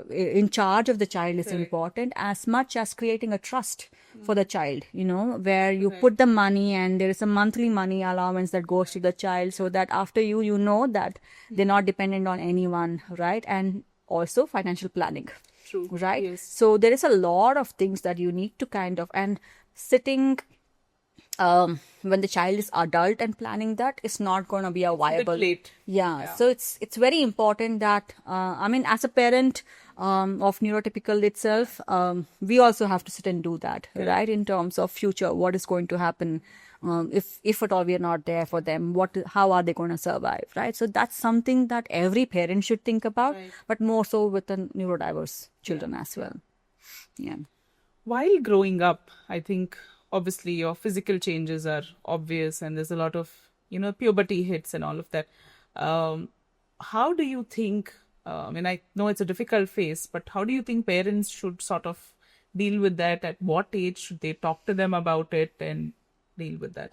in charge of the child is important, as much as creating a trust for the child, where you put the money and there is a monthly money allowance that goes to the child, so that after you know that they're not dependent on anyone, right? And also financial planning. True. Right? Yes. So there is a lot of things that you need to kind of, and sitting when the child is adult and planning that is not going to be a viable. Bit late. Yeah. So it's very important that as a parent of neurotypical itself, we also have to sit and do that, right? In terms of future, what is going to happen if at all we are not there for them, how are they going to survive, right? So that's something that every parent should think about, but more so with the neurodiverse children as well. Yeah. While growing up, I think obviously your physical changes are obvious and there's a lot of, puberty hits and all of that. How do you think, I know it's a difficult phase, but how do you think parents should sort of deal with that? At what age should they talk to them about it and deal with that?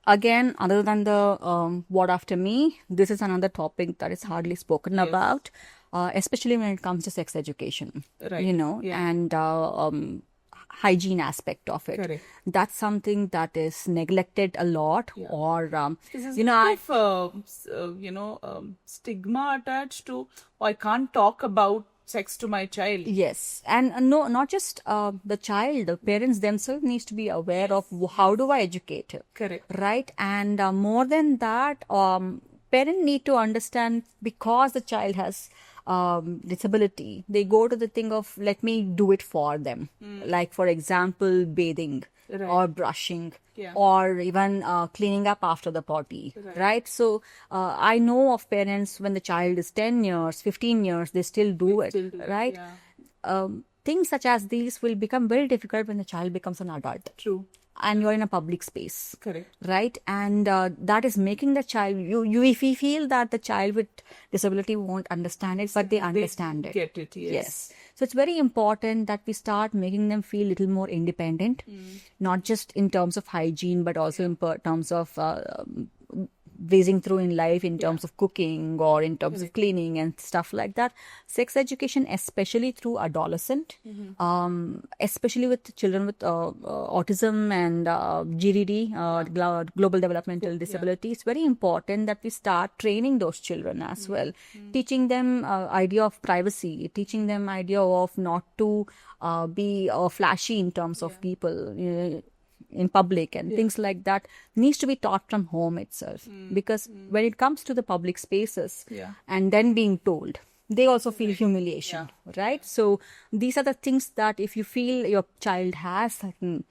Again, other than the what after me, this is another topic that is hardly spoken about, especially when it comes to sex education, Right. and hygiene aspect of it. Correct. That's something that is neglected a lot, or This is stigma attached to, I can't talk about sex to my child. Yes, and no, not just the child. The parents themselves needs to be aware of how do I educate her. Correct. Right, and more than that, parents need to understand, because the child has disability, they go to the thing of, let me do it for them. Like, for example, bathing or brushing or even cleaning up after the potty, right? So I know of parents, when the child is 10 years, 15 years, they still do it, right? Things such as these will become very difficult when the child becomes an adult. True. And you're in a public space. Correct. Right? And that is making the child, if we feel that the child with disability won't understand it, but they understand it. Get it, yes. So it's very important that we start making them feel a little more independent, not just in terms of hygiene, but also in terms of whizzing through in life, in terms of cooking or in terms of cleaning and stuff like that. Sex education, especially through adolescent, especially with children with autism and GDD, global developmental disability, it's very important that we start training those children as well, teaching them idea of privacy, teaching them idea of not to be flashy in terms of people in public, and things like that needs to be taught from home itself, because when it comes to the public spaces and then being told, they also feel humiliation, right? So these are the things that if you feel your child has certain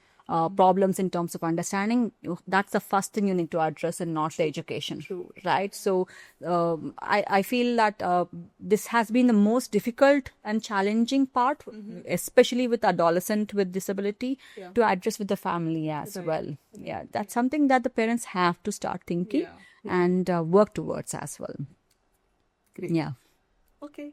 problems in terms of understanding, that's the first thing you need to address, and not the education. True. Right? So I feel that this has been the most difficult and challenging part, especially with adolescent with disability, to address with the family as well. Yeah, that's something that the parents have to start thinking and work towards as well. Great. Yeah. Okay.